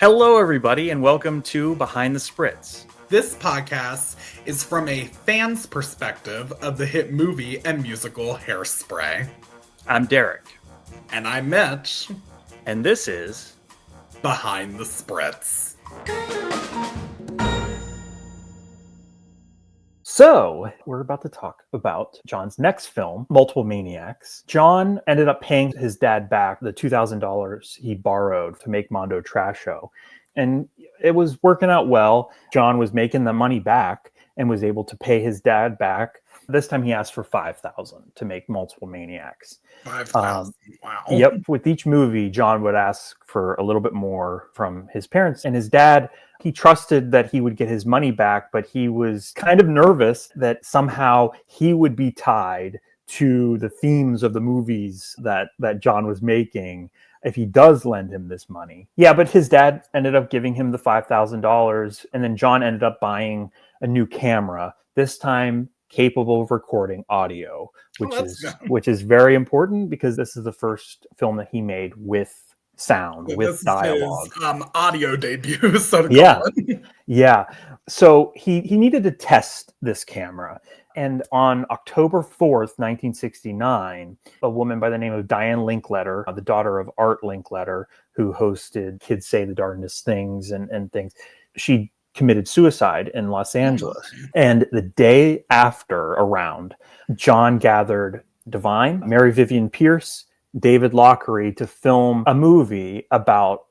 Hello, everybody, and welcome to Behind the Spritz. This podcast is from a fan's perspective of the hit movie and musical Hairspray. I'm Derek. And I'm Mitch. And this is Behind the Spritz. So, we're about to talk about John's next film, Multiple Maniacs. John ended up paying his dad back the $2,000 he borrowed to make Mondo Trasho. And it was working out well. John was making the money back and was able to pay his dad back. This time he asked for $5,000 to make Multiple Maniacs. $5,000, wow. Yep. With each movie, John would ask for a little bit more from his parents. And his dad, he trusted that he would get his money back, but he was kind of nervous that somehow he would be tied to the themes of the movies that John was making if he does lend him this money. Yeah, but his dad ended up giving him the $5,000, and then John ended up buying a new camera, this time capable of recording audio, which is very important because this is the first film that he made with sound, with dialogue. His, audio debut, so to call it. Yeah. So he needed to test this camera. And on October 4th, 1969, a woman by the name of Diane Linkletter, the daughter of Art Linkletter, who hosted Kids Say the Darndest Things and things, she committed suicide in Los Angeles. And the day after, around, John gathered Divine, Mary Vivian Pierce, David Lockery to film a movie about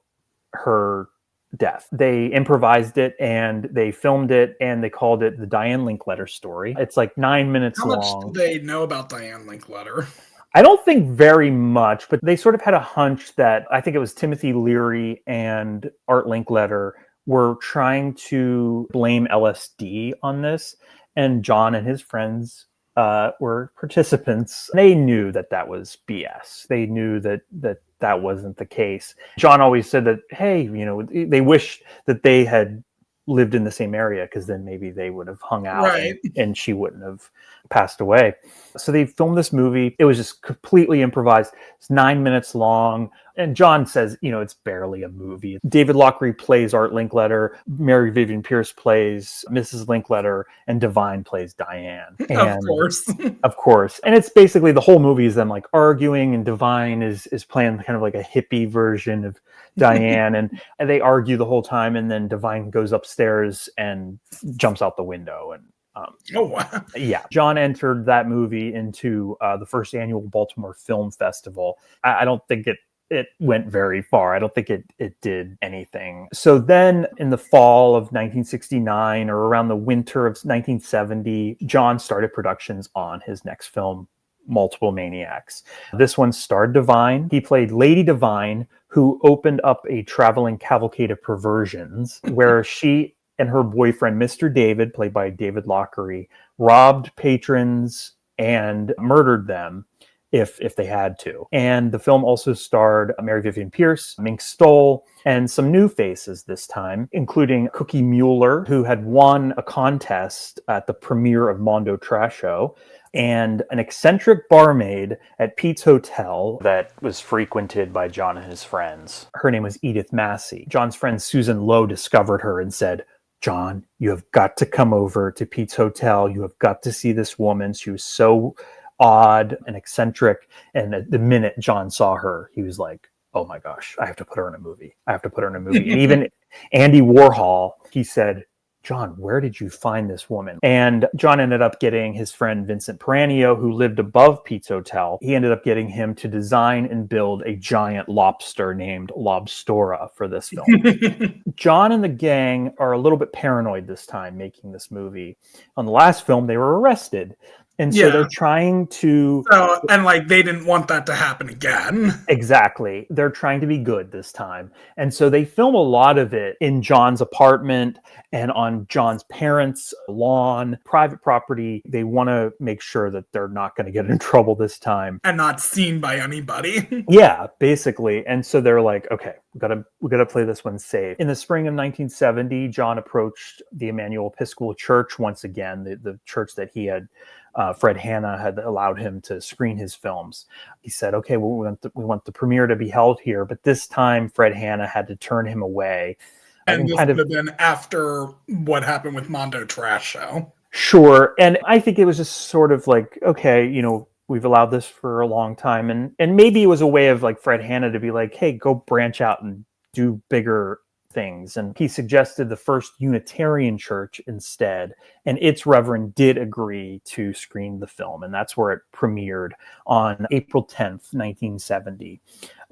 her death. They improvised it and they filmed it and they called it the Diane Linkletter story. It's like 9 minutes long. How much do they know about Diane Linkletter? I don't think very much, but they sort of had a hunch that I think it was Timothy Leary and Art Linkletter were trying to blame LSD on this. And John and his friends were participants. They knew that was BS. They knew that wasn't the case. John always said that, hey, they wished that they had lived in the same area because then maybe they would have hung out, right, and she wouldn't have passed away. So they filmed this movie. It was just completely improvised. It's 9 minutes long. And John says, it's barely a movie. David Lockery plays Art Linkletter. Mary Vivian Pierce plays Mrs. Linkletter. And Divine plays Diane. And, of course. And it's basically the whole movie is them like arguing, and Divine is playing kind of like a hippie version of Diane. and they argue the whole time. And then Divine goes upstairs and jumps out the window. And oh, wow. Yeah. John entered that movie into the first annual Baltimore Film Festival. I don't think it went very far. I don't think it did anything. So then in the fall of 1969 or around the winter of 1970, John started productions on his next film, Multiple Maniacs. This one starred Divine. He played Lady Divine, who opened up a traveling cavalcade of perversions where she and her boyfriend, Mr. David, played by David Lockery, robbed patrons and murdered them if they had to. And the film also starred Mary Vivian Pierce, Mink Stoll, and some new faces this time, including Cookie Mueller, who had won a contest at the premiere of Mondo Trasho, and an eccentric barmaid at Pete's Hotel that was frequented by John and his friends. Her name was Edith Massey. John's friend Susan Lowe discovered her and said, "John, you have got to come over to Pete's Hotel. You have got to see this woman. She was so odd and eccentric." And the minute John saw her, he was like, "Oh my gosh, I have to put her in a movie. I have to put her in a movie." And even Andy Warhol, he said, "John, where did you find this woman?" And John ended up getting his friend Vincent Peranio, who lived above Pete's Hotel. He ended up getting him to design and build a giant lobster named Lobstora for this film. John and the gang are a little bit paranoid this time making this movie. On the last film, they were arrested. And so they're trying to... they didn't want that to happen again. Exactly. They're trying to be good this time. And so they film a lot of it in John's apartment and on John's parents' lawn, private property. They want to make sure that they're not going to get in trouble this time. And not seen by anybody. Yeah, basically. And so they're like, okay, we gotta play this one safe. In the spring of 1970, John approached the Emmanuel Episcopal Church once again, the church that he had Fred Hanna had allowed him to screen his films. He said, okay, well, we want the premiere to be held here. But this time, Fred Hanna had to turn him away. And this would have been after what happened with Mondo Trash Show. Sure. And I think it was just sort of like, okay, we've allowed this for a long time. And maybe it was a way of like Fred Hanna to be like, hey, go branch out and do bigger things. And he suggested the First Unitarian Church instead. And its reverend did agree to screen the film. And that's where it premiered on April 10th, 1970.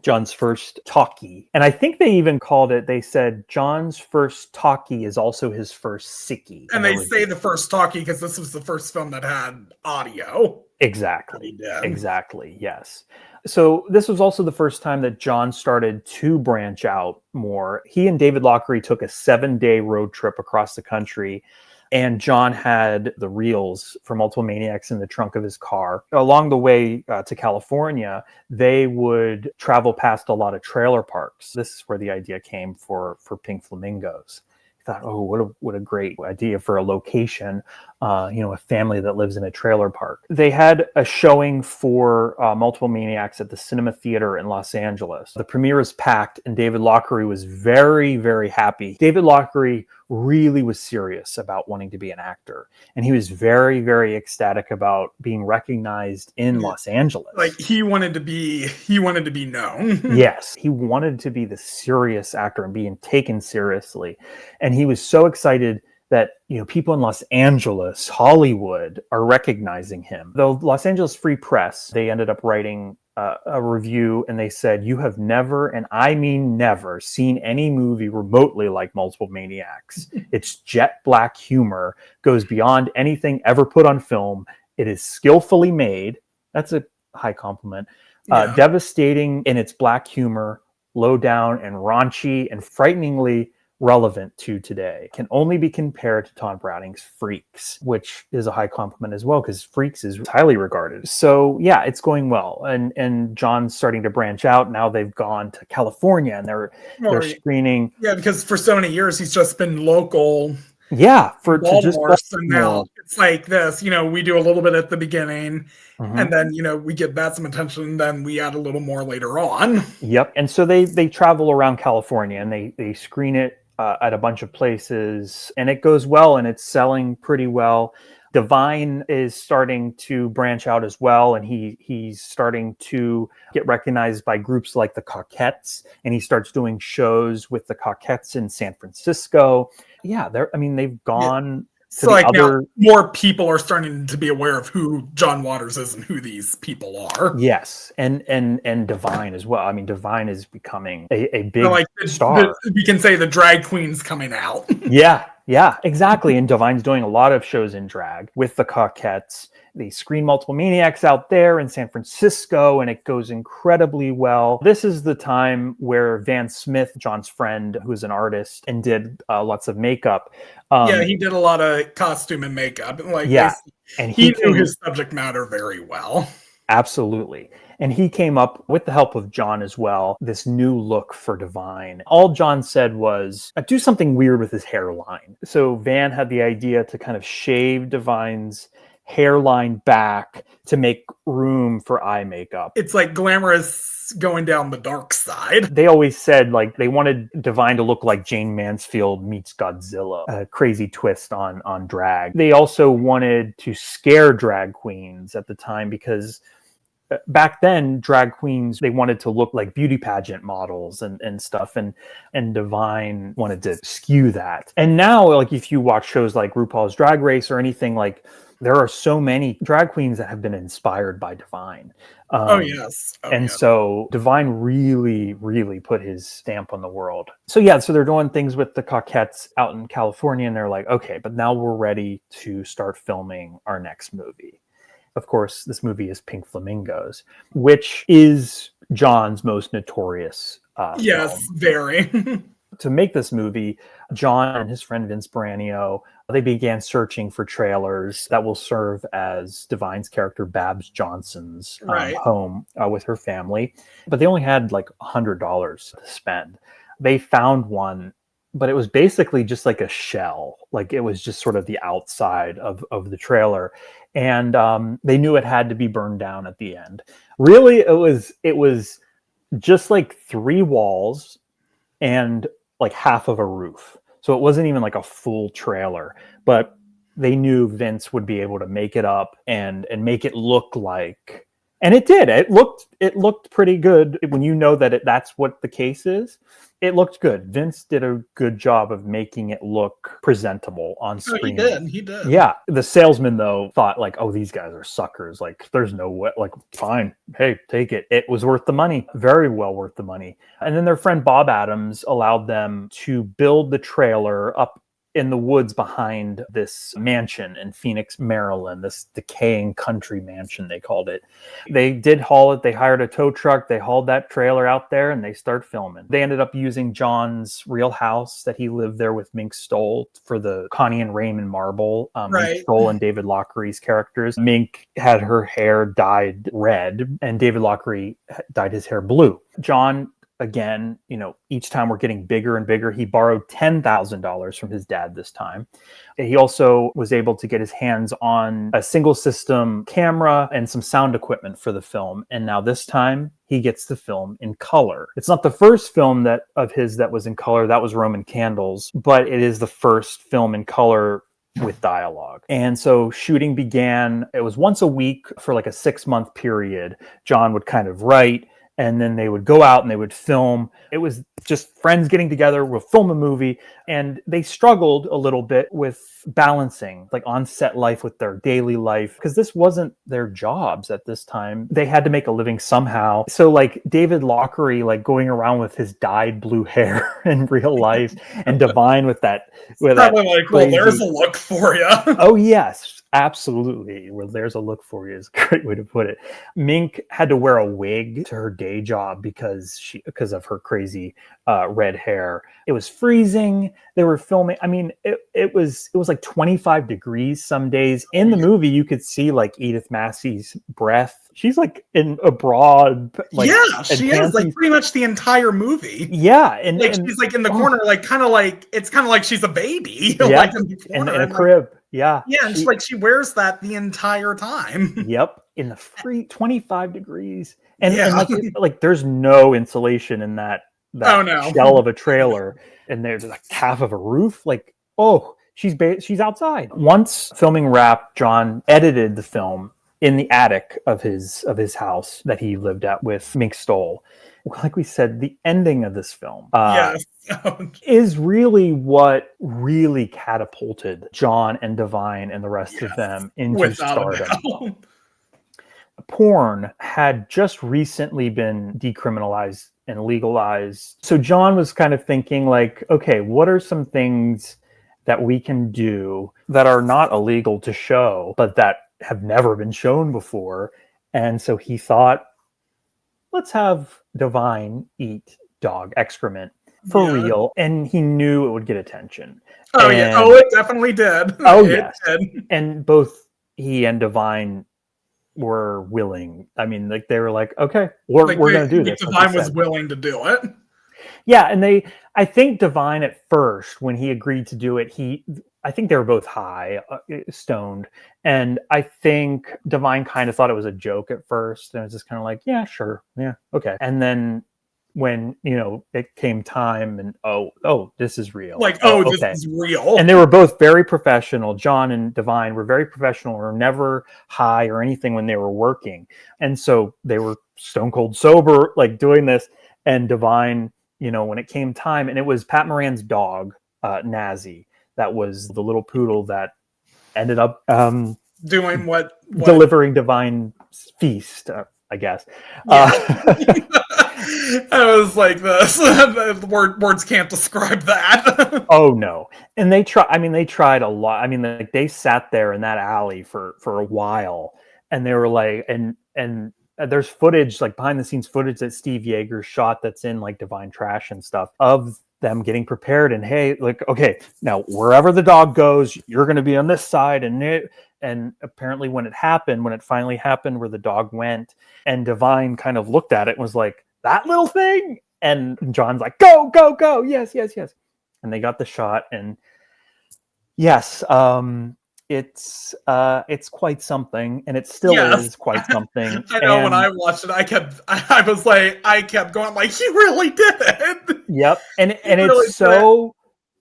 John's first talkie. And I think they even called it, they said John's first talkie is also his first sickie. And they say the first talkie because this was the first film that had audio. Exactly. Exactly. Yes. So this was also the first time that John started to branch out more. He and David Lochary took a 7-day road trip across the country. And John had the reels for Multiple Maniacs in the trunk of his car. Along the way to California, they would travel past a lot of trailer parks. This is where the idea came for Pink Flamingos. I thought, oh, what a great idea for a location, a family that lives in a trailer park. They had a showing for Multiple Maniacs at the Cinema Theater in Los Angeles. The premiere was packed, and David Lochary was very, very happy. David Lochary really was serious about wanting to be an actor, and he was very, very ecstatic about being recognized in Los Angeles. Like he wanted to be known. Yes, he wanted to be the serious actor and being taken seriously, and he was so excited that people in Los Angeles, Hollywood, are recognizing him. The Los Angeles Free Press, they ended up writing a review, and they said, "You have never, and I mean never, seen any movie remotely like Multiple Maniacs. Its jet black humor goes beyond anything ever put on film. It is skillfully made." That's a high compliment. Devastating in its black humor, low down and raunchy and frighteningly relevant to today. Can only be compared to Tom Browning's Freaks, which is a high compliment as well, because Freaks is highly regarded. So yeah, it's going well. And John's starting to branch out. Now they've gone to California and they're screening. Yeah, because for so many years he's just been local. Yeah, for just and now it's like this, we do a little bit at the beginning, and then we get that some attention, and then we add a little more later on. Yep. And so they travel around California and they screen it at a bunch of places, and it goes well, and it's selling pretty well. Divine is starting to branch out as well, and he's starting to get recognized by groups like the Cockettes, and he starts doing shows with the Cockettes in San Francisco. Yeah, they've gone to the other. Now more people are starting to be aware of who John Waters is and who these people are. Yes, and Divine as well. I mean, Divine is becoming a big star. We can say the drag queen's coming out. Yeah, exactly. And Divine's doing a lot of shows in drag with the Cockettes. They screen Multiple Maniacs out there in San Francisco, and it goes incredibly well. This is the time where Van Smith, John's friend, who is an artist and did lots of makeup. He did a lot of costume and makeup. And he knew his subject matter very well. Absolutely. And he came up, with the help of John as well, this new look for Divine. All John said was, do something weird with his hairline. So Van had the idea to kind of shave Divine's hairline back to make room for eye makeup. It's like glamorous going down the dark side. They always said they wanted Divine to look like Jane Mansfield meets Godzilla, a crazy twist on drag. They also wanted to scare drag queens at the time, because back then drag queens, they wanted to look like beauty pageant models and stuff, and Divine wanted to skew that. And now, if you watch shows like RuPaul's Drag Race or anything, there are so many drag queens that have been inspired by Divine. So Divine really, really put his stamp on the world. So they're doing things with the Cockettes out in California, and they're like, okay, but now we're ready to start filming our next movie. Of course, this movie is Pink Flamingos, which is John's most notorious film. Very. To make this movie, John and his friend Vince Brannio, they began searching for trailers that will serve as Divine's character Babs Johnson's home with her family. But they only had $100 to spend. They found one, but it was basically just like a shell. It was just sort of the outside of the trailer. and they knew it had to be burned down at the end. Really, it was just like 3 walls and like half of a roof. So it wasn't even like a full trailer, but they knew Vince would be able to make it up and make it look like, and it did. It looked pretty good when you know that that's what the case is. It looked good. Vince did a good job of making it look presentable on screen. He did. Yeah. The salesman though thought like, oh, these guys are suckers. Like there's no way, like fine. Hey, take it. It was worth the money. Very well worth the money. And then their friend Bob Adams allowed them to build the trailer up in the woods behind this mansion in Phoenix, Maryland, this decaying country mansion, they called it. They did haul it. They hired a tow truck. They hauled that trailer out there and they start filming. They ended up using John's real house that he lived there with Mink Stoll for the Connie and Raymond Marble. Mink Stoll and David Lochry's characters. Mink had her hair dyed red and David Lochry dyed his hair blue. John, again, each time we're getting bigger and bigger. He borrowed $10,000 from his dad this time. He also was able to get his hands on a single system camera and some sound equipment for the film. And now this time he gets the film in color. It's not the first film of his that was in color. That was Roman Candles, but it is the first film in color with dialogue. And so shooting began. It was once a week for like a 6-month period. John would kind of write, and then they would go out and they would film. It was just friends getting together, we'll film a movie. And they struggled a little bit with balancing like on-set life with their daily life, because this wasn't their jobs at this time. They had to make a living somehow. So like David Lochry, like going around with his dyed blue hair in real life, and Divine with that. Probably like, well, there's a look for you. Oh, yes. Absolutely. Well, there's a look for you is a great way to put it. Mink had to wear a wig to her day job because of her crazy red hair. It was freezing. They were filming. I mean, it was like 25 degrees some days. In the movie, you could see like Edith Massey's breath. She's like in a broad, like, yeah, she is like pretty much the entire movie. Yeah, and she's like in the corner, like kind of like she's a baby, yeah, like in the corner, in a crib. Yeah. Yeah, and she wears that the entire time. Yep. In the free 25 degrees. And like there's no insulation in that shell of a trailer. And there's like half of a roof. Like, oh, she's outside. Once filming wrapped, John edited the film in the attic of his house that he lived at with Mink Stoll. Like we said, the ending of this film is really what really catapulted John and Divine and the rest of them into stardom. Porn had just recently been decriminalized and legalized. So John was kind of thinking like, okay, what are some things that we can do that are not illegal to show, but that have never been shown before? And so he thought, let's have Divine eat dog excrement for real. And he knew it would get attention. Oh, yeah. Oh, it definitely did. Oh, yes. And both he and Divine were willing. I mean, like they were like, okay, we're going to do this. Divine was willing to do it. Yeah. And I think Divine at first, when he agreed to do it, I think they were both high, stoned. And I think Divine kind of thought it was a joke at first. And it was just kind of like, yeah, sure. Yeah. Okay. And then when, it came time and, oh, this is real. Like, okay. This is real. And they were both very professional. John and Divine were very professional, or never high or anything when they were working. And so they were stone cold sober, like doing this. And Divine, when it came time, and it was Pat Moran's dog, Nazi. That was the little poodle that ended up doing what? Delivering Divine's feast, I guess. Yeah. I was like this. Words can't describe that. Oh no! And they tried a lot. I mean, like they sat there in that alley for a while, and they were like, and there's footage, like behind the scenes footage that Steve Yeager shot that's in like Divine Trash and stuff of them getting prepared, and hey, like, okay, now wherever the dog goes, you're going to be on this side. And apparently when it finally happened where the dog went, and Divine kind of looked at it and was like, that little thing. And John's like, go, go, go. Yes, yes, yes. And they got the shot. And yes, it's quite something, and it still Yes. is quite something. I know when I watched it, I kept going like, he really did it. Yep. And really it's so,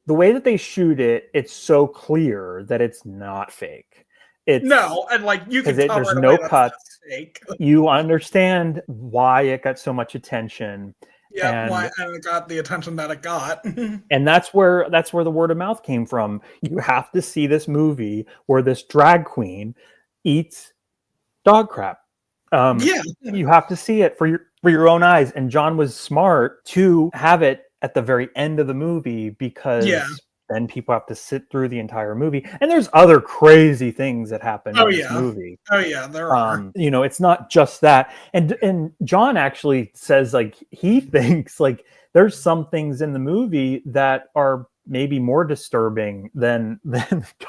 the way that they shoot it, it's so clear that it's not fake. It's no, and like you can tell there's right no away that's cuts. fake. You understand why it got so much attention. Yeah, why and it got the attention that it got. And that's where the word of mouth came from. You have to see this movie where this drag queen eats dog crap. Yeah. You have to see it for your own eyes. And John was smart to have it at the very end of the movie, because then people have to sit through the entire movie. And there's other crazy things that happen in this movie. Oh yeah, there are. You know, it's not just that. And John actually says, like, he thinks like there's some things in the movie that are maybe more disturbing than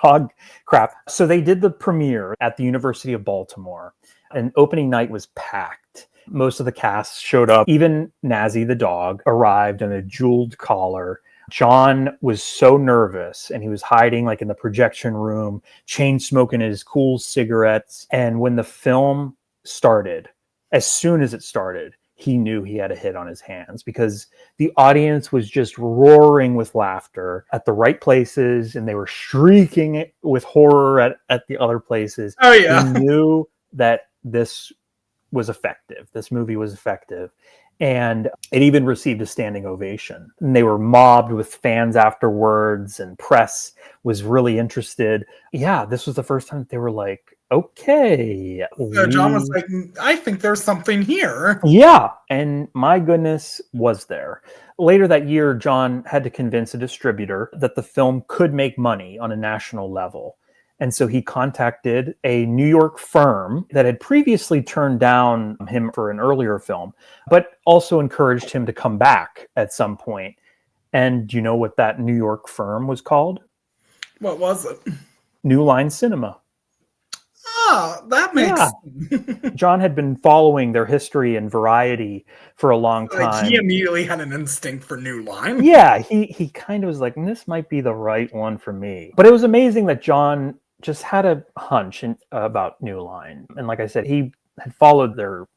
dog crap. So they did the premiere at the University of Baltimore, and opening night was packed. Most of the cast showed up. Even Nazi the dog arrived in a jeweled collar. John was so nervous, and he was hiding like in the projection room, chain smoking his cool cigarettes. And when the film started, as soon as it started, he knew he had a hit on his hands, because the audience was just roaring with laughter at the right places, and they were shrieking with horror at the other places. Oh yeah. He knew that this was effective. This movie was effective. And it even received a standing ovation. And they were mobbed with fans afterwards, and press was really interested. Yeah, this was the first time that they were like, okay. So John was like, I think there's something here. Yeah, and my goodness, was there. Later that year, John had to convince a distributor that the film could make money on a national level. And so he contacted a New York firm that had previously turned down him for an earlier film, but also encouraged him to come back at some point. And do you know what that New York firm was called? What was it? New Line Cinema. Ah, that makes sense. John had been following their history and variety for a long time. Like, he immediately had an instinct for New Line. Yeah, he kind of was like, this might be the right one for me. But it was amazing that John just had a hunch about New Line. And like I said, he had followed their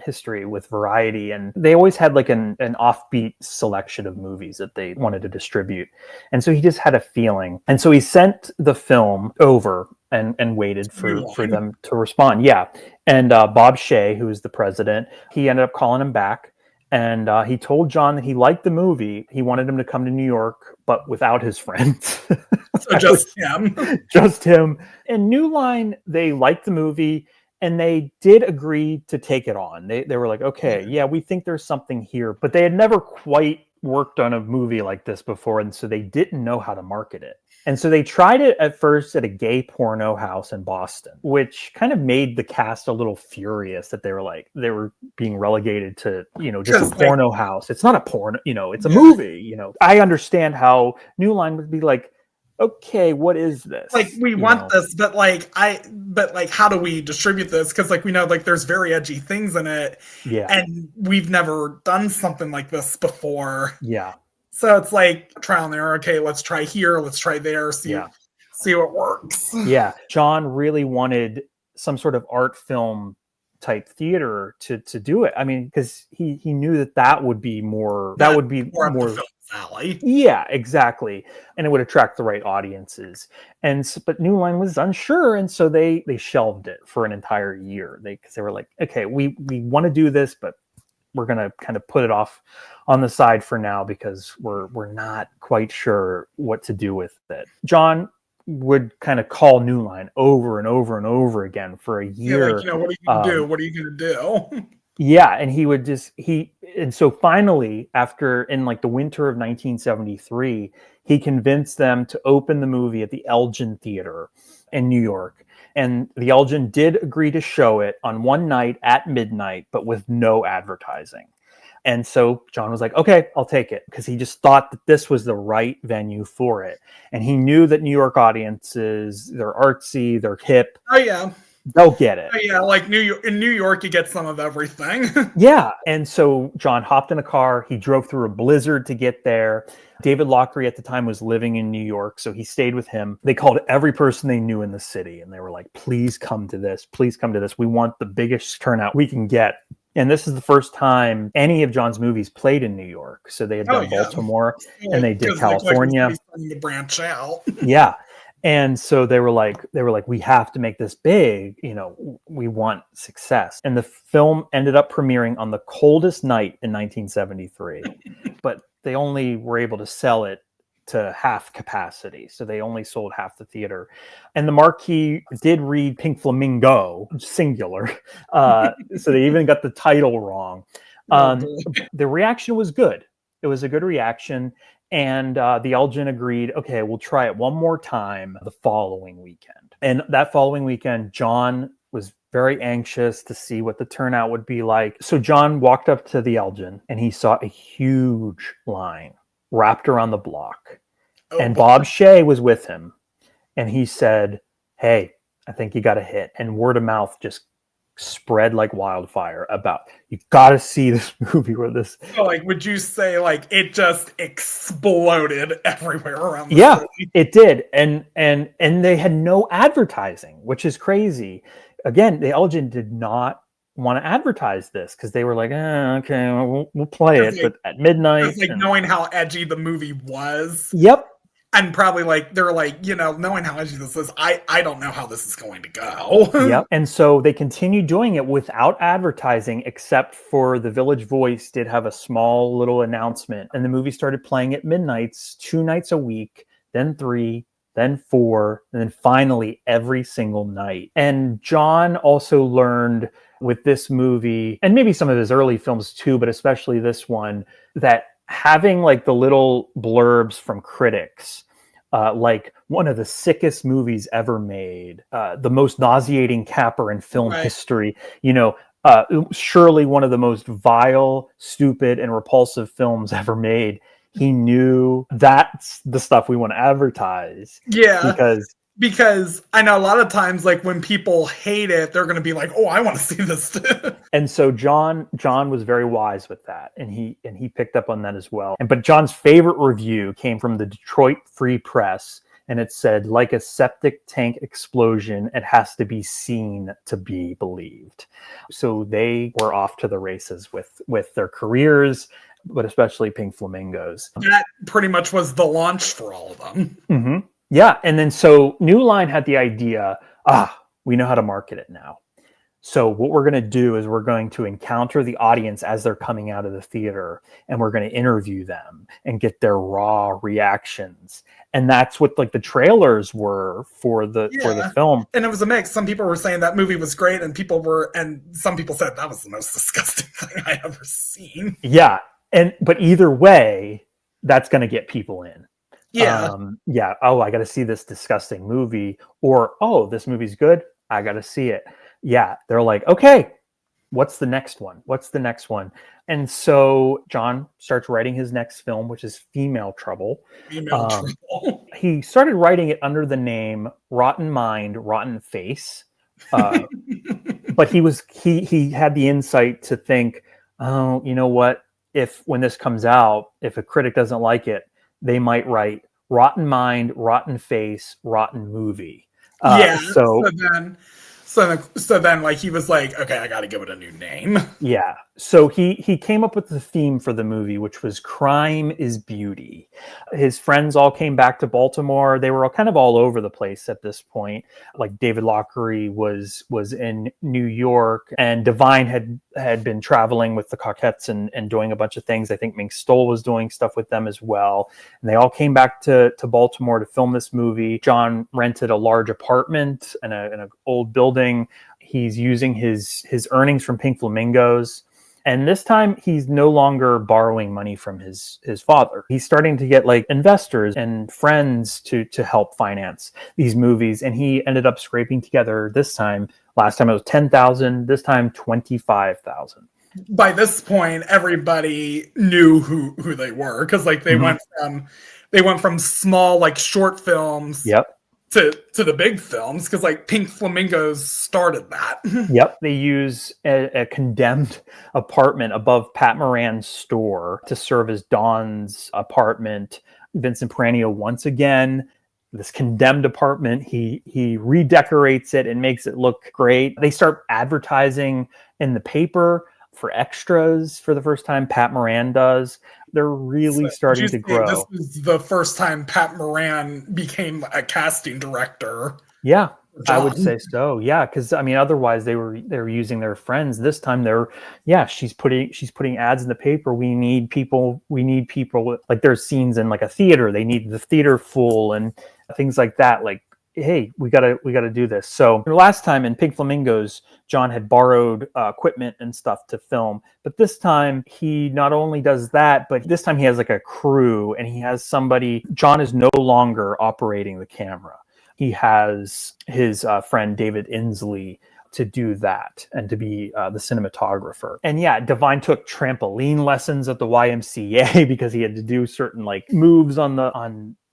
history with variety, and they always had like an offbeat selection of movies that they wanted to distribute. And so he just had a feeling. And so he sent the film over and waited for them to respond. Yeah. And Bob Shea, who was the president, he ended up calling him back. And he told John that he liked the movie. He wanted him to come to New York, but without his friends. So just him. Just him. And New Line, they liked the movie, and they did agree to take it on. They were like, okay, yeah, we think there's something here. But they had never quite worked on a movie like this before, and so they didn't know how to market it. And so they tried it at first at a gay porno house in Boston, which kind of made the cast a little furious that they were being relegated to, just a porno house. It's not a porno, it's a movie, I understand how New Line would be like, okay, what is this? Like, we want this, but how do we distribute this? Because we know there's very edgy things in it. Yeah. And we've never done something like this before. Yeah. So it's like trial and error. Okay, let's try here, let's try there, see what works. Yeah. John really wanted some sort of art film type theater to do it. I mean, because he knew that would be more film alley. Yeah, exactly. And it would attract the right audiences. But New Line was unsure, and so they shelved it for an entire year. Because they were like, okay, we want to do this, but we're going to kind of put it off on the side for now because we're not quite sure what to do with it. John would kind of call New Line over and over and over again for a year. Yeah, what are you going to do? What are you going to do? Yeah, and he would and so finally, after in the winter of 1973, he convinced them to open the movie at the Elgin Theater in New York. And the Elgin did agree to show it on one night at midnight, but with no advertising. And so John was like, okay, I'll take it, because he just thought that this was the right venue for it. And he knew that New York audiences, they're artsy, they're hip. Oh, yeah. they'll get it. Yeah, like in New York, you get some of everything. Yeah. And so John hopped in a car. He drove through a blizzard to get there. David Lochary at the time was living in New York, so he stayed with him. They called every person they knew in the city, and they were like, please come to this. Please come to this. We want the biggest turnout we can get. And this is the first time any of John's movies played in New York. So they had done Baltimore, and they did California. To branch out. Yeah. And so they were like, we have to make this big, we want success. And the film ended up premiering on the coldest night in 1973, but they only were able to sell it to half capacity. So they only sold half the theater. And the marquee did read Pink Flamingo, singular. So they even got the title wrong. The reaction was good. It was a good reaction. And the Elgin agreed, okay, we'll try it one more time the following weekend. And that following weekend, John was very anxious to see what the turnout would be like. So John walked up to the Elgin and he saw a huge line wrapped around the block. And Bob Shea was with him. And he said, hey, I think you got a hit. And word of mouth just spread like wildfire about, you got to see this movie or this. So, like, would you say like it just exploded everywhere around the city? It did. And they had no advertising, which is crazy. Again, the Elgin did not want to advertise this because they were like, okay, we'll play it, but at midnight. Knowing how edgy the movie was. Yep. And probably like, they're like, knowing how edgy this is, I don't know how this is going to go. Yep. And so they continued doing it without advertising, except for the Village Voice did have a small little announcement. And the movie started playing at midnights, 2 nights a week, then 3, then 4, and then finally every single night. And John also learned with this movie, and maybe some of his early films too, but especially this one, that having like the little blurbs from critics, like one of the sickest movies ever made, the most nauseating capper in film history, surely one of the most vile, stupid, and repulsive films ever made. He knew that's the stuff we want to advertise. Yeah. Because I know a lot of times, like when people hate it, they're going to be like, "Oh, I want to see this too." And so John was very wise with that, and he picked up on that as well. But John's favorite review came from the Detroit Free Press, and it said, "Like a septic tank explosion, it has to be seen to be believed." So they were off to the races with their careers, but especially Pink Flamingos. That pretty much was the launch for all of them. Mm-hmm. Yeah. And then so New Line had the idea, we know how to market it now. So what we're going to do is we're going to encounter the audience as they're coming out of the theater, and we're going to interview them and get their raw reactions. And that's what like the trailers were for the film. And it was a mix. Some people were saying that movie was great, and some people said that was the most disgusting thing I ever seen. Yeah. But either way, that's going to get people in. Yeah. Oh, I got to see this disgusting movie, or, oh, this movie's good. I got to see it. Yeah. They're like, okay, what's the next one? And so John starts writing his next film, which is Female Trouble. He started writing it under the name Rotten Mind, Rotten Face. But he had the insight to think, oh, you know what? When this comes out, if a critic doesn't like it, they might write Rotten Mind, Rotten Face, Rotten Movie. So then like he was like, okay, I got to give it a new name. Yeah. So he came up with the theme for the movie, which was Crime is Beauty. His friends all came back to Baltimore. They were kind of all over the place at this point. Like David Lochary was in New York, and Divine had been traveling with the Cockettes and doing a bunch of things. I think Mink Stoll was doing stuff with them as well. And they all came back to Baltimore to film this movie. John rented a large apartment in an old building. He's using his earnings from Pink Flamingos. And this time he's no longer borrowing money from his father. He's starting to get like investors and friends to help finance these movies. And he ended up scraping together last time it was $10,000, this time $25,000. By this point, everybody knew who they were, because like they went from small like short films. Yep. to the big films, because like Pink Flamingos started that. Yep. They use a condemned apartment above Pat Moran's store to serve as Don's apartment. Vincent Peranio, once again, this condemned apartment, he redecorates it and makes it look great. They start advertising in the paper for extras for the first time. Pat Moran does. They're really starting to grow. This was the first time Pat Moran became a casting director. Yeah, I would say so. Yeah, because I mean, otherwise they were using their friends. This time she's putting ads in the paper. We need people. Like there's scenes in like a theater. They need the theater full and things like that. Like, hey, we gotta do this. So last time in Pink Flamingos, John had borrowed equipment and stuff to film, but this time he not only does that, but this time he has like a crew and he has somebody. John is no longer operating the camera. He has his friend David Inslee to do that and to be the cinematographer. And yeah, Divine took trampoline lessons at the YMCA because he had to do certain like moves on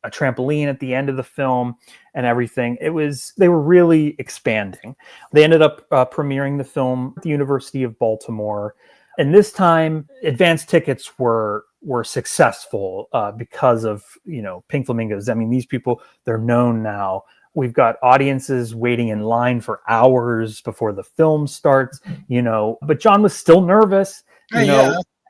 a trampoline at the end of the film and everything. They were really expanding. They ended up premiering the film at the University of Baltimore. And this time, advance tickets were successful because of, Pink Flamingos. I mean, these people, they're known now. We've got audiences waiting in line for hours before the film starts, but John was still nervous,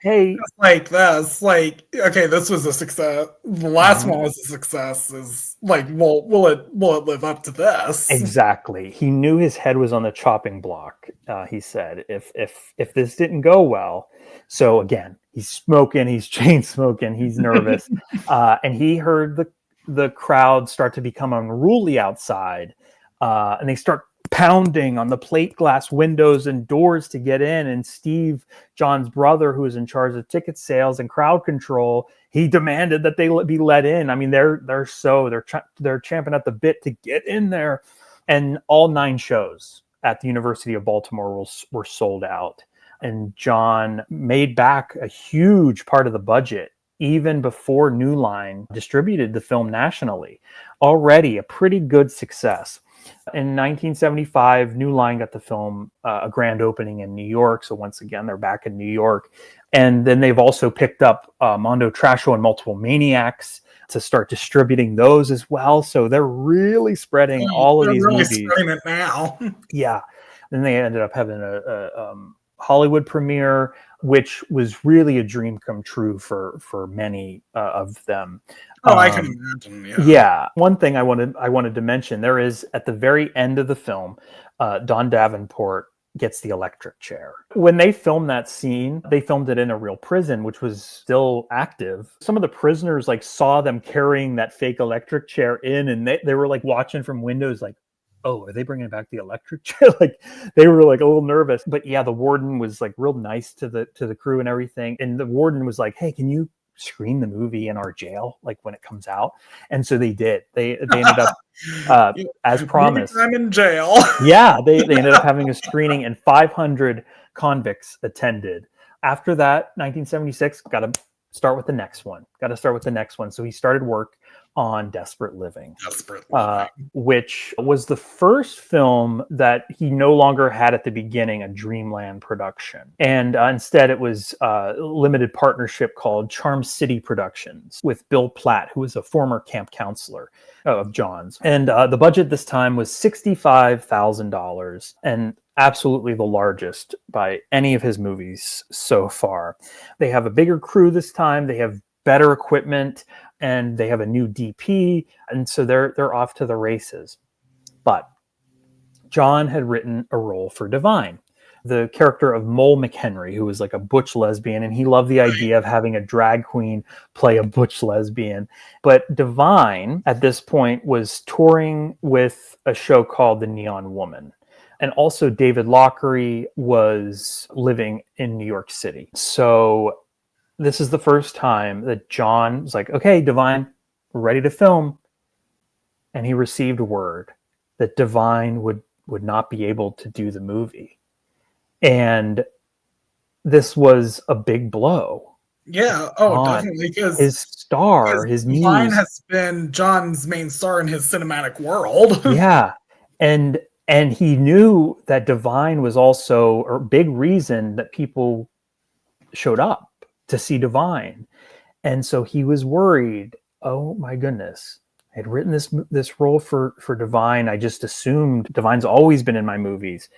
Hey, like this, like, okay, this was a success. The last one was a success. Is like, will it live up to this? Exactly. He knew his head was on the chopping block. He said, if this didn't go well. So again, he's smoking, he's chain smoking, he's nervous, and he heard the crowd start to become unruly outside, and they start pounding on the plate glass windows and doors to get in. And Steve, John's brother, who is in charge of ticket sales and crowd control, he demanded that they be let in. I mean, they're champing at the bit to get in there. And all 9 shows at the University of Baltimore were sold out. And John made back a huge part of the budget even before New Line distributed the film nationally. Already a pretty good success. In 1975, New Line got the film a grand opening in New York. So once again, they're back in New York. And then they've also picked up Mondo Trasho and Multiple Maniacs to start distributing those as well. So they're really spreading all of these movies. Spreading it now. Yeah. Then they ended up having a Hollywood premiere, which was really a dream come true for many of them. I can imagine. Yeah. One thing I wanted to mention, there is at the very end of the film, Don Davenport gets the electric chair. When they filmed that scene, they filmed it in a real prison, which was still active. Some of the prisoners saw them carrying that fake electric chair in, and they were watching from windows oh, are they bringing back the electric chair? They were a little nervous. But yeah, the warden was real nice to the crew and everything. And the warden was like, hey, can you screen the movie in our jail when it comes out? And so they did. They ended up as promised. I'm in jail. Yeah, they ended up having a screening, and 500 convicts attended. After that, 1976, got to start with the next one. So he started work on Desperate Living, which was the first film that he no longer had at the beginning a Dreamland production. And instead it was a limited partnership called Charm City Productions with Bill Platt, who was a former camp counselor of John's. And the budget this time was $65,000, and absolutely the largest by any of his movies so far. They have a bigger crew this time. They have better equipment, and they have a new DP, and so they're off to the races. But John had written a role for Divine, the character of Mole McHenry, who was a butch lesbian, and he loved the idea of having a drag queen play a butch lesbian. But Divine, at this point, was touring with a show called The Neon Woman. And also David Lockery was living in New York City. So this is the first time that John was like, okay, Divine, we're ready to film. And he received word that Divine would not be able to do the movie. And this was a big blow Yeah. Oh, John, definitely. Because his star, his Divine muse. has been John's main star in his cinematic world. Yeah. And he knew that Divine was also a big reason that people showed up to see Divine. And so he was worried, oh my goodness. I had written this role for Divine. I just assumed Divine's always been in my movies.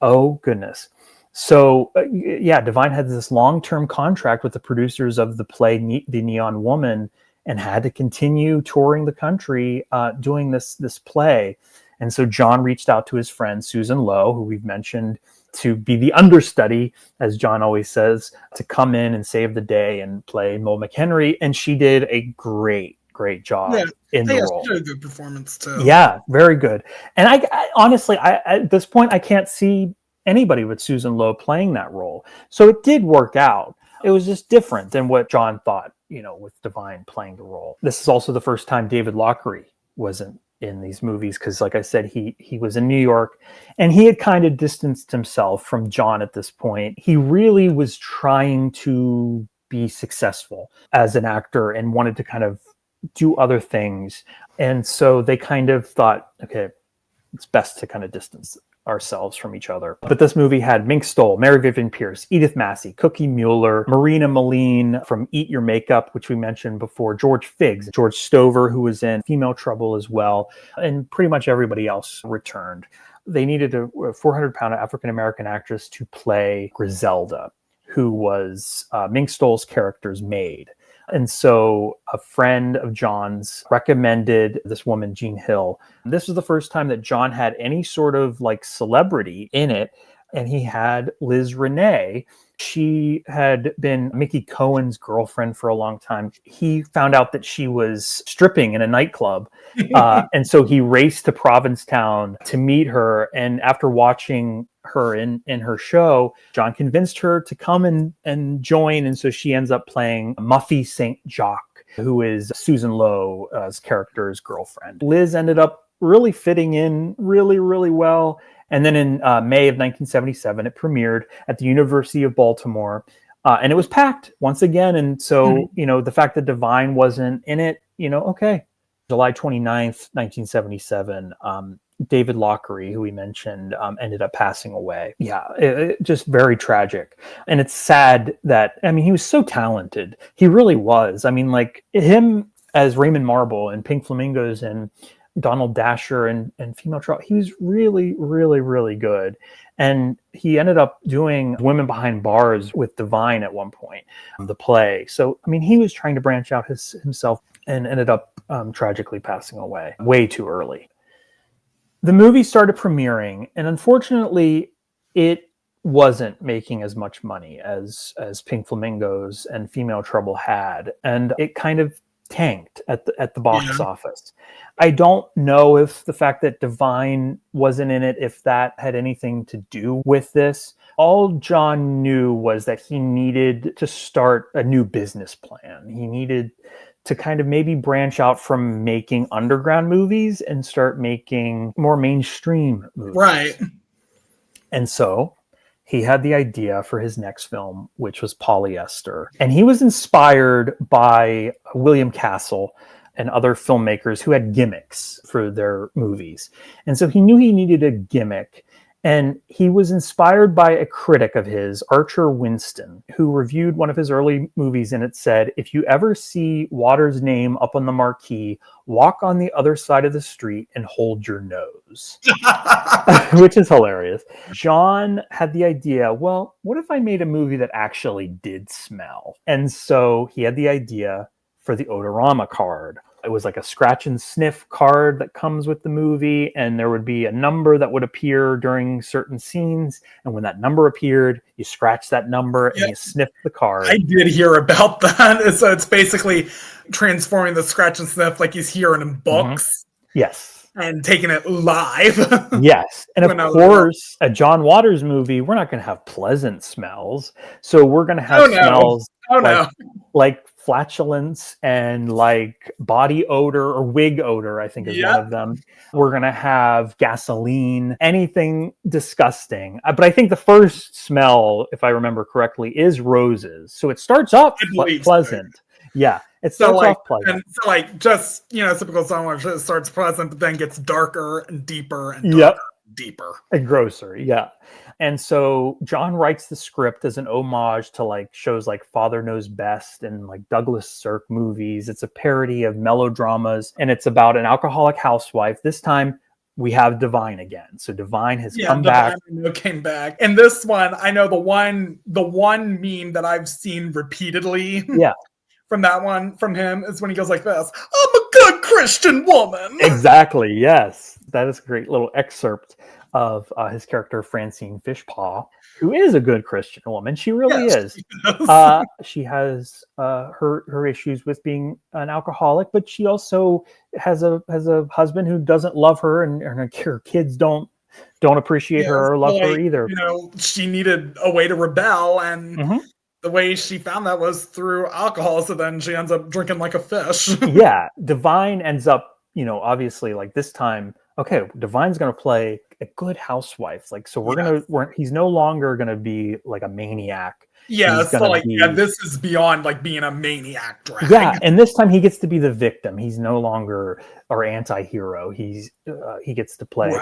Oh goodness. So yeah, Divine had this long-term contract with the producers of the play The Neon Woman, and had to continue touring the country doing this play. And so John reached out to his friend Susan Lowe, who we've mentioned, to be the understudy, as John always says, to come in and save the day and play Mo McHenry. And she did a great job in the role. She did a good performance too. Yeah, very good. And I honestly, at this point, I can't see anybody with Susan Lowe playing that role. So it did work out. It was just different than what John thought, with Divine playing the role. This is also the first time David Lochary wasn't in these movies, because like I said, he was in New York, and he had kind of distanced himself from John at this point. He really was trying to be successful as an actor and wanted to kind of do other things. And so they kind of thought, okay, it's best to kind of distance ourselves from each other. But this movie had Mink Stoll, Mary Vivian Pierce, Edith Massey, Cookie Mueller, Marina Maline from Eat Your Makeup, which we mentioned before, George Figgs, George Stover, who was in Female Trouble as well, and pretty much everybody else returned. They needed a 400-pound African-American actress to play Griselda, who was Mink Stoll's character's maid. And so a friend of John's recommended this woman, Jean Hill. This was the first time that John had any sort of like celebrity in it. And he had Liz Renee. She had been Mickey Cohen's girlfriend for a long time. He found out that she was stripping in a nightclub. And so he raced to Provincetown to meet her. And after watching her in her show, John convinced her to come and join. And so she ends up playing Muffy St. Jock, who is Susan Lowe's character's girlfriend. Liz ended up really fitting in really, really well. And then in May of 1977, it premiered at the University of Baltimore. And it was packed once again. And so, the fact that Divine wasn't in it, okay. July 29th, 1977, David Lochary, who we mentioned, ended up passing away. Yeah, it just very tragic. And it's sad that, he was so talented. He really was. Like him as Raymond Marble and Pink Flamingos and Donald Dasher and Female Trouble, he was really, really, really good. And he ended up doing Women Behind Bars with Divine at one point, the play. So, he was trying to branch out himself and ended up tragically passing away way too early. The movie started premiering, and unfortunately, it wasn't making as much money as Pink Flamingos and Female Trouble had, and it kind of tanked at the box office. I don't know if the fact that Divine wasn't in it, if that had anything to do with this. All John knew was that he needed to start a new business plan. He needed to kind of maybe branch out from making underground movies and start making more mainstream movies. Right. And so he had the idea for his next film, which was Polyester. And he was inspired by William Castle and other filmmakers who had gimmicks for their movies. And so he knew he needed a gimmick. And he was inspired by a critic of his, Archer Winston, who reviewed one of his early movies, and it said, if you ever see Waters' name up on the marquee, walk on the other side of the street and hold your nose. Which is hilarious. John had the idea, well, what if I made a movie that actually did smell? And so he had the idea for the Odorama card. It was like a scratch and sniff card that comes with the movie, and there would be a number that would appear during certain scenes. And when that number appeared, you scratch that number and you sniff the card. I did hear about that. So it's basically transforming the scratch and sniff like he's hearing in books. Yes. And taking it live. Yes. And of course, a John Waters movie, we're not going to have pleasant smells. So we're going to have smells like flatulence and like body odor or wig odor, I think is one of them. We're going to have gasoline, anything disgusting. But I think the first smell, if I remember correctly, is roses. So it starts off pleasant. So. Yeah, it starts off pleasant. And so like just, typical sandwich, it starts pleasant, but then gets darker and deeper and darker. Deeper and grosser. Yeah. And so John writes the script as an homage to like shows like Father Knows Best and like Douglas Sirk movies. It's a parody of melodramas, and it's about an alcoholic housewife. This time we have Divine again. So Divine has come back. Came back. And this one, I know the one meme that I've seen repeatedly. Yeah. From that one, from him, is when he goes like this: "I'm a good Christian woman." Exactly. Yes, that is a great little excerpt of his character Francine Fishpaw, who is a good Christian woman. She really is. She has her issues with being an alcoholic, but she also has a husband who doesn't love her, and her kids don't appreciate her or love her either. She needed a way to rebel, and the way she found that was through alcohol. So then she ends up drinking like a fish. Yeah. Divine ends up, obviously like this time, okay, Divine's going to play a good housewife. Like, so he's no longer going to be like a maniac. Yeah. So like, this is beyond like being a maniac drag. Yeah. And this time he gets to be the victim. He's no longer our anti-hero. He gets to play,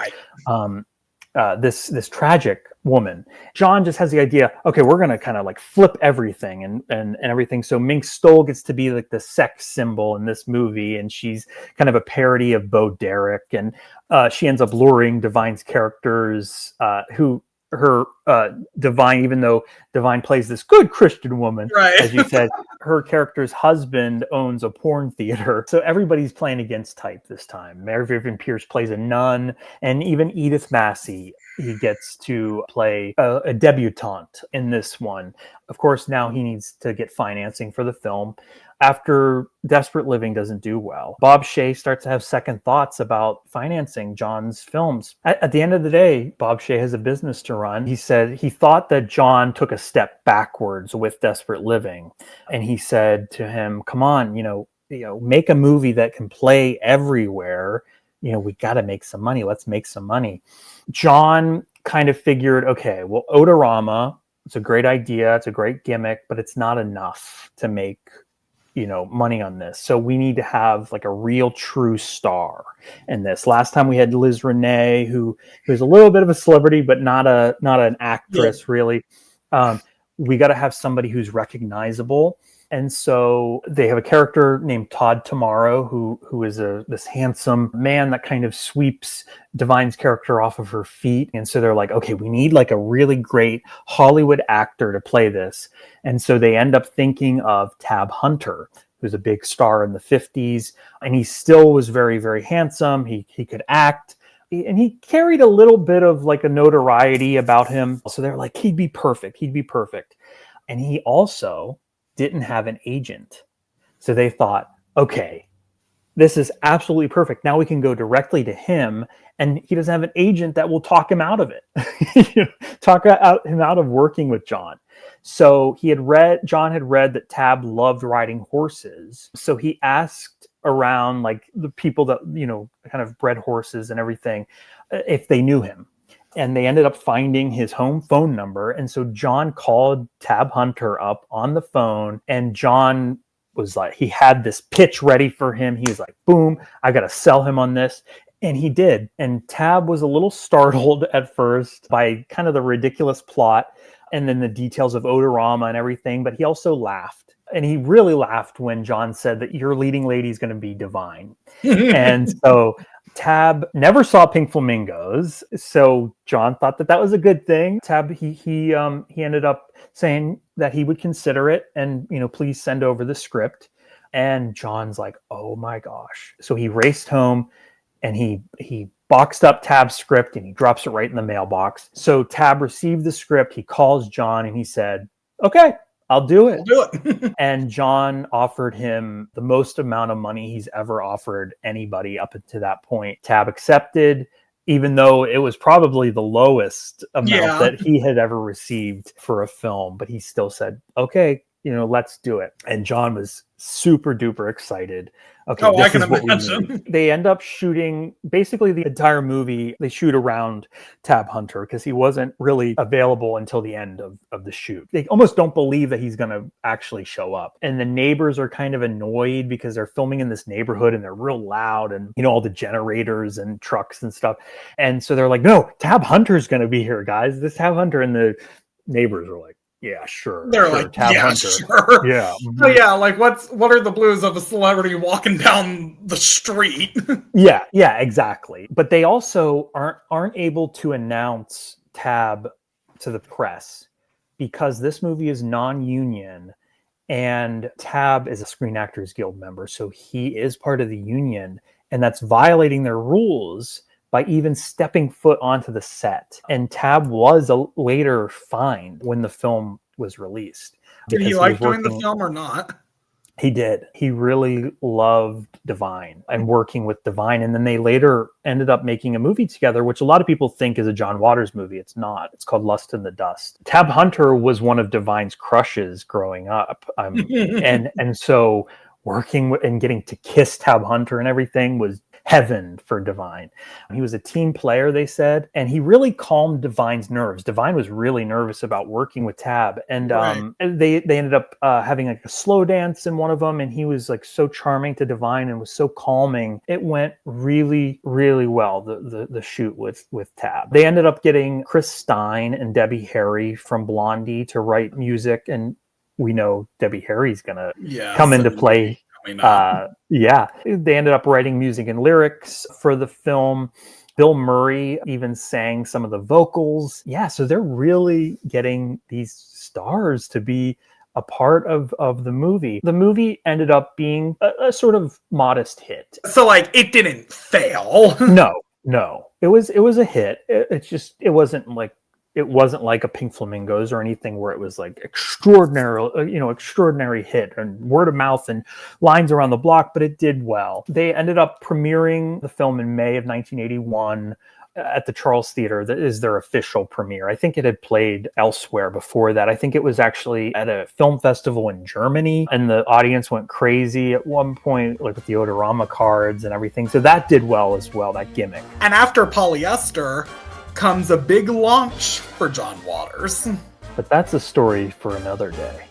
this tragic woman. John just has the idea, okay, we're going to kind of like flip everything and everything. So Mink Stole gets to be like the sex symbol in this movie, and she's kind of a parody of Bo Derek, and she ends up luring Divine's characters, her Divine, even though Divine plays this good Christian woman, as you said, her character's husband owns a porn theater. So everybody's playing against type this time. Mary Vivian Pierce plays a nun, and even Edith Massey, he gets to play a debutante in this one. Of course, now he needs to get financing for the film. After Desperate Living doesn't do well, Bob Shaye starts to have second thoughts about financing John's films. At the end of the day, Bob Shaye has a business to run. He said he thought that John took a step backwards with Desperate Living. And he said to him, come on, make a movie that can play everywhere. We got to make some money. Let's make some money. John kind of figured, okay, well, Odorama, it's a great idea. It's a great gimmick, but it's not enough to make money on this. So we need to have like a real true star in this. Last time we had Liz Renee, who was a little bit of a celebrity, but not an actress really. We got to have somebody who's recognizable. And so they have a character named Todd Tomorrow, who is this handsome man that kind of sweeps Divine's character off of her feet. And so they're like, okay, we need like a really great Hollywood actor to play this. And so they end up thinking of Tab Hunter, who's a big star in the 50s. And he still was very, very handsome. He could act. And he carried a little bit of like a notoriety about him. So they're like, he'd be perfect. And he also didn't have an agent. So they thought, okay, this is absolutely perfect. Now we can go directly to him, and he doesn't have an agent that will talk him out of it. Talk him out of working with John. So John had read that Tab loved riding horses. So he asked around like the people that, kind of bred horses and everything, if they knew him. And they ended up finding his home phone number. And so John called Tab Hunter up on the phone, and John was like, he had this pitch ready for him. He was like, boom, I got to sell him on this. And he did. And Tab was a little startled at first by kind of the ridiculous plot and then the details of Odorama and everything. But he also laughed. And he really laughed when John said that your leading lady is going to be Divine. And so Tab never saw Pink Flamingos, so John thought that was a good thing. Tab, he ended up saying that he would consider it and, please send over the script. And John's like, oh my gosh. So he raced home and he boxed up Tab's script and he drops it right in the mailbox. So Tab received the script. He calls John and he said, okay, I'll do it. And John offered him the most amount of money he's ever offered anybody up to that point. Tab accepted, even though it was probably the lowest amount that he had ever received for a film. But he still said, okay, let's do it. And John was super duper excited. Okay, I this can is what we imagine. need. They end up shooting basically the entire movie. They shoot around Tab Hunter because he wasn't really available until the end of the shoot. They almost don't believe that he's going to actually show up. And the neighbors are kind of annoyed because they're filming in this neighborhood and they're real loud and, all the generators and trucks and stuff. And so they're like, no, Tab Hunter's going to be here, guys. This Tab Hunter. And the neighbors are like, yeah, sure. They're sure, like, Tab yeah, Hunter. sure. Yeah. So yeah, like what are the blues of a celebrity walking down the street? Yeah, exactly. But they also aren't able to announce Tab to the press because this movie is non-union and Tab is a Screen Actors Guild member. So he is part of the union, and that's violating their rules by even stepping foot onto the set. And Tab was later fined when the film was released. Did he like doing the film or not? He did. He really loved Divine and working with Divine. And then they later ended up making a movie together, which a lot of people think is a John Waters movie. It's not. It's called Lust in the Dust. Tab Hunter was one of Divine's crushes growing up. And so working with and getting to kiss Tab Hunter and everything was heaven for Divine. He was a team player, they said, and he really calmed Divine's nerves. Divine was really nervous about working with Tab, and they ended up having like a slow dance in one of them, and he was like so charming to Divine and was so calming. It went really, really well, the shoot with Tab. They ended up getting Chris Stein and Debbie Harry from Blondie to write music, and we know Debbie Harry's gonna come into play. They ended up writing music and lyrics for the film. Bill Murray even sang some of the vocals. So they're really getting these stars to be a part of the movie. The movie ended up being a sort of modest hit. So like it didn't fail. No. It was a hit. It wasn't like a Pink Flamingos or anything where it was like extraordinary hit and word of mouth and lines around the block, but it did well. They ended up premiering the film in May of 1981 at the Charles Theater. That is their official premiere. I think it had played elsewhere before that. I think it was actually at a film festival in Germany, and the audience went crazy at one point, like with the Odorama cards and everything. So that did well as well, that gimmick. And after Polyester comes a big launch for John Waters. But that's a story for another day.